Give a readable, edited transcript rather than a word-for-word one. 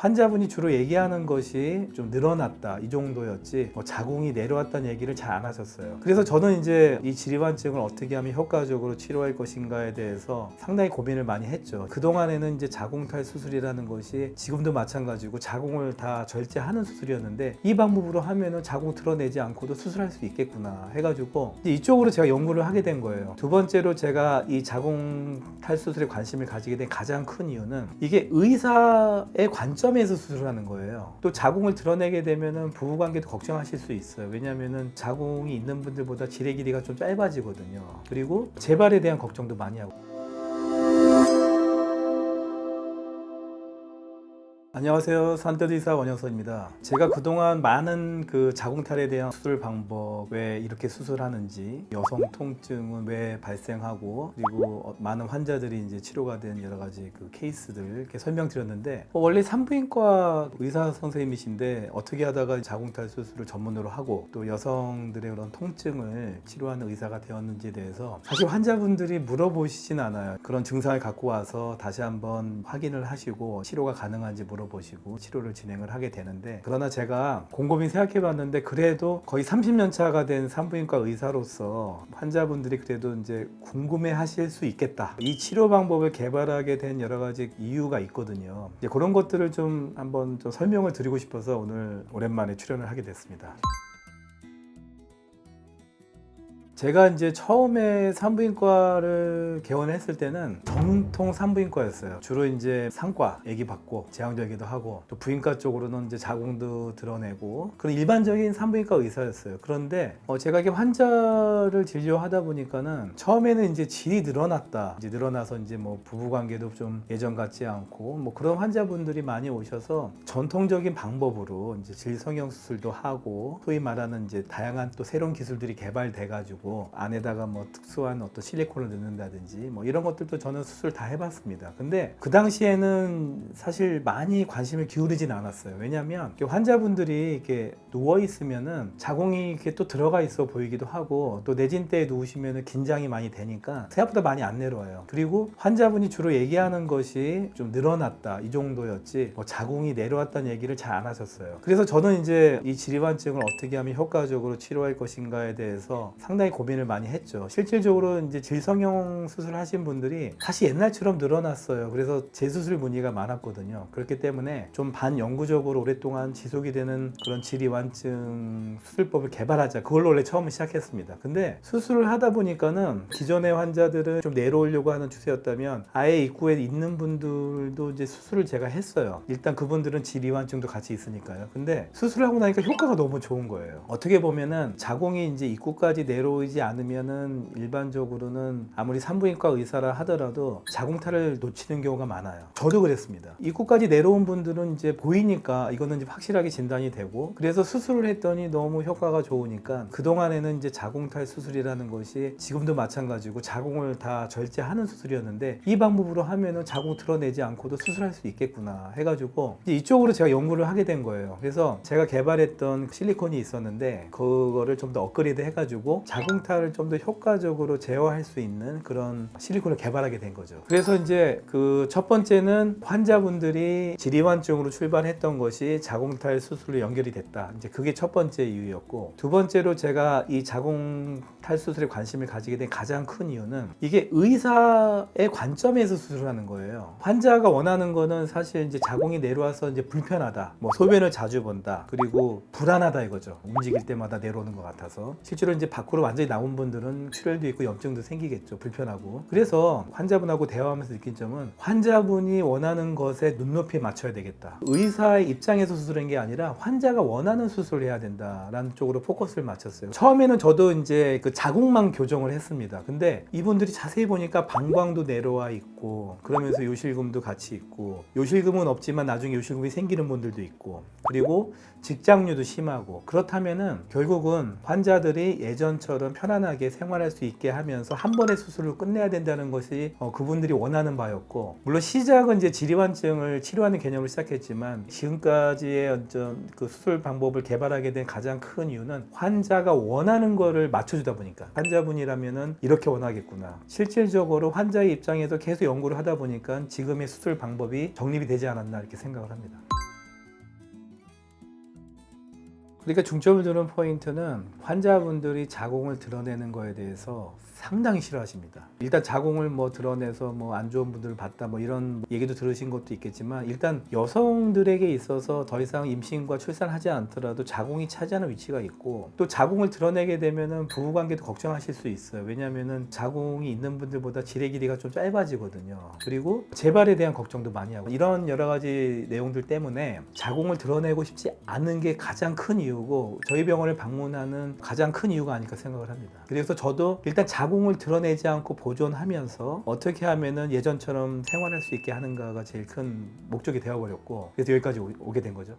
환자분이 주로 얘기하는 것이 좀 늘어났다 이 정도였지 자궁이 내려왔다는 얘기를 잘 안 하셨어요. 그래서 저는 이제 이 질환증을 어떻게 하면 효과적으로 치료할 것인가에 대해서 상당히 고민을 많이 했죠. 그동안에는 이제 자궁탈 수술이라는 것이 지금도 마찬가지고 자궁을 다 절제하는 수술이었는데 이 방법으로 하면은 자궁 드러내지 않고도 수술할 수 있겠구나 해가지고 이쪽으로 제가 연구를 하게 된 거예요. 두 번째로 제가 이 자궁탈 수술에 관심을 가지게 된 가장 큰 이유는 이게 의사의 관점에서 수술하는 거예요. 또 자궁을 드러내게 되면은 부부관계도 걱정하실 수 있어요. 왜냐하면은 자궁이 있는 분들보다 질의 길이가 좀 짧아지거든요. 그리고 재발에 대한 걱정도 많이 하고. 안녕하세요. 산더리의사 원영선입니다. 제가 그동안 많은 그 자궁탈에 대한 수술 방법, 왜 이렇게 수술하는지, 여성 통증은 왜 발생하고, 그리고 많은 환자들이 이제 치료가 된 여러 가지 그 케이스들 이렇게 설명드렸는데, 원래 산부인과 의사 선생님이신데 어떻게 하다가 자궁탈 수술을 전문으로 하고 또 여성들의 그런 통증을 치료하는 의사가 되었는지에 대해서 사실 환자분들이 물어보시진 않아요. 그런 증상을 갖고 와서 다시 한번 확인을 하시고 치료가 가능한지 물어보시고 치료를 진행을 하게 되는데, 그러나 제가 곰곰이 생각해 봤는데 그래도 거의 30년 차가 된 산부인과 의사로서 환자분들이 그래도 이제 궁금해 하실 수 있겠다. 이 치료 방법을 개발하게 된 여러 가지 이유가 있거든요. 이제 그런 것들을 좀 한번 좀 설명을 드리고 싶어서 오늘 오랜만에 출연을 하게 됐습니다. 제가 이제 처음에 산부인과를 개원했을 때는 정통 산부인과였어요. 주로 이제 상과 얘기 받고 제왕절개도 하고 또 부인과 쪽으로는 이제 자궁도 드러내고 그런 일반적인 산부인과 의사였어요. 그런데 제가 이게 환자를 진료하다 보니까는 처음에는 이제 질이 늘어났다. 이제 늘어나서 이제 뭐 부부관계도 좀 예전 같지 않고 뭐 그런 환자분들이 많이 오셔서 전통적인 방법으로 이제 질성형 수술도 하고 소위 말하는 이제 다양한 또 새로운 기술들이 개발돼가지고 안에다가 뭐 특수한 어떤 실리콘을 넣는다든지 뭐 이런 것들도 저는 수술 다 해봤습니다. 근데 그 당시에는 사실 많이 관심을 기울이진 않았어요. 왜냐하면 환자분들이 이렇게 누워 있으면은 자궁이 이렇게 또 들어가 있어 보이기도 하고 또 내진대에 누우시면은 긴장이 많이 되니까 생각보다 많이 안 내려와요. 그리고 환자분이 주로 얘기하는 것이 좀 늘어났다 이 정도였지 자궁이 내려왔다는 얘기를 잘 안 하셨어요. 그래서 저는 이제 이 질환증을 어떻게 하면 효과적으로 치료할 것인가에 대해서 상당히 고민을 많이 했죠. 실질적으로 이제 질성형 수술을 하신 분들이 다시 옛날처럼 늘어났어요. 그래서 재수술 문의가 많았거든요. 그렇기 때문에 좀 반영구적으로 오랫동안 지속이 되는 그런 질이완증 수술법을 개발하자. 그걸로 원래 처음 시작했습니다. 근데 수술을 하다 보니까는 기존의 환자들은 좀 내려오려고 하는 추세였다면 아예 입구에 있는 분들도 이제 수술을 제가 했어요. 일단 그분들은 질이완증도 같이 있으니까요. 근데 수술을 하고 나니까 효과가 너무 좋은 거예요. 어떻게 보면은 자궁이 이제 입구까지 내려오지 않으면은 일반적으로는 아무리 산부인과 의사라 하더라도 자궁탈을 놓치는 경우가 많아요. 저도 그랬습니다. 입구까지 내려온 분들은 이제 보이니까 이거는 이제 확실하게 진단이 되고 그래서 수술을 했더니 너무 효과가 좋으니까 그동안에는 이제 자궁탈 수술이라는 것이 지금도 마찬가지고 자궁을 다 절제하는 수술이었는데 이 방법으로 하면은 자궁 드러내지 않고도 수술할 수 있겠구나 해가지고 이제 이쪽으로 제가 연구를 하게 된 거예요. 그래서 제가 개발했던 실리콘이 있었는데 그거를 좀 더 업그레이드 해가지고 자궁탈을 좀 더 효과적으로 제어할 수 있는 그런 실리콘을 개발하게 된 거죠. 그래서 이제 그 첫 번째는 환자분들이 질이완증으로 출발했던 것이 자궁탈 수술로 연결이 됐다. 이제 그게 첫 번째 이유였고, 두 번째로 제가 이 자궁탈 수술에 관심을 가지게 된 가장 큰 이유는 이게 의사의 관점에서 수술하는 거예요. 환자가 원하는 거는 사실 이제 자궁이 내려와서 이제 불편하다, 뭐 소변을 자주 본다, 그리고 불안하다 이거죠. 움직일 때마다 내려오는 것 같아서. 실제로 이제 밖으로 완전히 나온 분들은 출혈도 있고 염증도 생기겠죠. 불편하고. 그래서 환자분하고 대화하면서 느낀 점은 환자분이 원하는 것에 눈높이에 맞춰야 되겠다. 의사의 입장에서 수술한 게 아니라 환자가 원하는 수술을 해야 된다라는 쪽으로 포커스를 맞췄어요. 처음에는 저도 이제 그 자궁만 교정을 했습니다. 근데 이분들이 자세히 보니까 방광도 내려와 있고 그러면서 요실금도 같이 있고, 요실금은 없지만 나중에 요실금이 생기는 분들도 있고, 그리고 직장류도 심하고, 그렇다면은 결국은 환자들이 예전처럼 편안하게 생활할 수 있게 하면서 한 번의 수술로 끝내야 된다는 것이 그분들이 원하는 바였고, 물론 시작은 이제 질이완증을 치료하는 개념을 시작했지만 지금까지의 어떤 그 수술 방법을 개발하게 된 가장 큰 이유는 환자가 원하는 거를 맞춰주다 보니까, 환자분이라면은 이렇게 원하겠구나. 실질적으로 환자의 입장에서 계속 연구를 하다 보니까 지금의 수술 방법이 정립이 되지 않았나 이렇게 생각을 합니다. 그러니까 중점을 두는 포인트는 환자분들이 자궁을 드러내는 거에 대해서 상당히 싫어하십니다. 일단 자궁을 뭐 드러내서 뭐 안 좋은 분들을 봤다 뭐 이런 얘기도 들으신 것도 있겠지만, 일단 여성들에게 있어서 더 이상 임신과 출산하지 않더라도 자궁이 차지하는 위치가 있고, 또 자궁을 드러내게 되면은 부부관계도 걱정하실 수 있어요. 왜냐하면은 자궁이 있는 분들보다 질의 길이가 좀 짧아지거든요. 그리고 재발에 대한 걱정도 많이 하고, 이런 여러 가지 내용들 때문에 자궁을 드러내고 싶지 않은 게 가장 큰 이유고, 저희 병원을 방문하는 가장 큰 이유가 아닐까 생각을 합니다. 그래서 저도 일단 자궁을 드러내지 않고 보존하면서 어떻게 하면은 예전처럼 생활할 수 있게 하는가가 제일 큰 목적이 되어버렸고, 그래서 여기까지 오게 된 거죠.